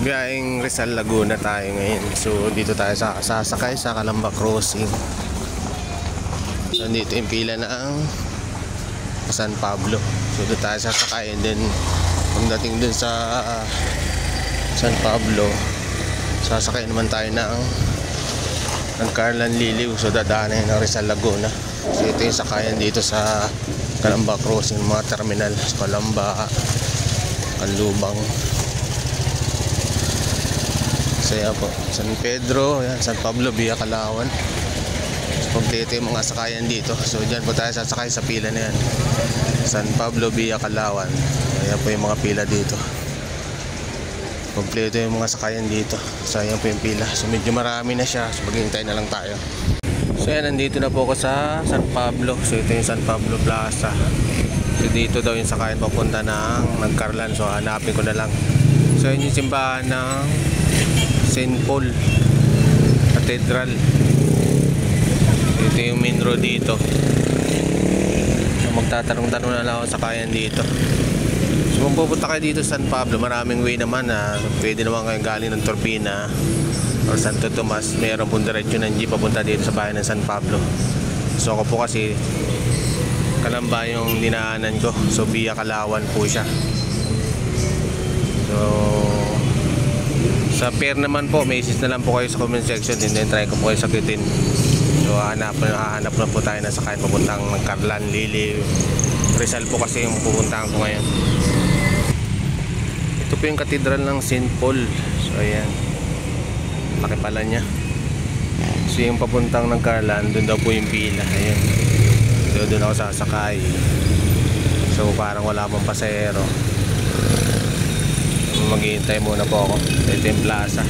biyaheng Rizal Laguna tayo ngayon. So dito tayo sasakay sa Calamba Crossing. Nandito yung pila ng San Pablo. So dito tayo sasakay, and then pagdating dun sa San Pablo, sasakay naman tayo ng Carlan Liliw. So dadaanan ng Rizal Laguna. So ito yung sakayan dito sa Calamba Crossing, mga terminal sa Calamba, Canlubang. Saya po, San Pedro, yan, San Pablo, Via Calawan. Kompleto yung mga sakayan dito. So dyan po tayo sasakay sa pila na yan, San Pablo, Via Calawan. Ayan po yung mga pila dito. Kompleto yung mga sakayan dito. So ayan po yung pila. So medyo marami na siya. So maghihintay na lang tayo. So yan, nandito na po ako sa San Pablo. So ito yung San Pablo Plaza. So dito daw yung sakayan papunta ng Carlan. So hanapin ko na lang. So yun yung simbahan ng St. Paul Cathedral. Ito yung main road dito. So magtatanong-tanong na lang ako sa sakayan dito. So kung pupunta kayo dito sa San Pablo, maraming way naman na pwede naman kayo galing ng Turbina or Santo Tomas. Mayroon pong diretsyo ng jeep papunta dito sa bayan ng San Pablo. So ako po kasi Calamba yung dinaanan ko. So Via Calawan po siya. So sa pair naman po, message na lang po kayo sa comment section, and then try ko po kayo sakitin. So hahanap na po tayo na sakayan papuntang Carlan Liliw. Rizal po kasi yung pupuntahan ko ngayon. Ito po yung katedral ng St. Paul. So ayan, laki pala niya. So yung papuntang ng Carlan, doon daw po yung pila. Ayan, so doon ako sasakay. So parang wala pang pasahero. Maghihintay muna po ako. Ito yung plaza.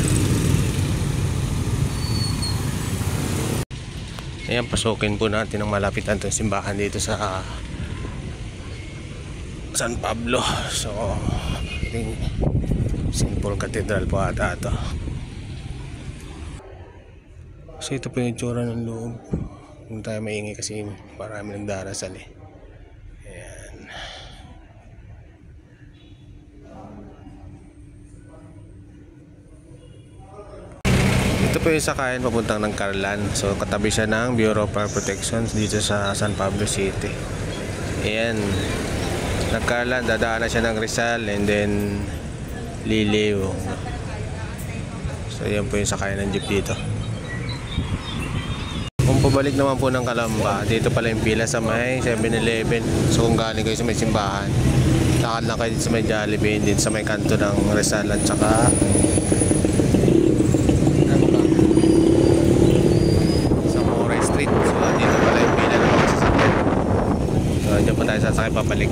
Ayan, pasukin po natin ang malapitan itong simbahan dito sa San Pablo. So St. Paul Cathedral po ata ito. So ito po yung itsura ng loob. Kung tayo maingay kasi marami nagdarasal eh. Ayan. Ito po yung sakayan papuntang ng Carlan. So katabi siya ng Bureau of Fire Protection dito sa San Pablo City. Ayan, ng Carlan, dadaanan siya ng Rizal and then Liliw. So yan po yung sakayan ng jeep dito. Kung pabalik naman po ng Calamba, dito pala yung pila sa may 7-Eleven. So kung galing kayo sa may simbahan, lakad lang kayo sa may Jollibee, din sa may kanto ng Rizal at saka Street. So dito pala yung pila ng mga sasakyan. So dyan po tayo sasakay papalik.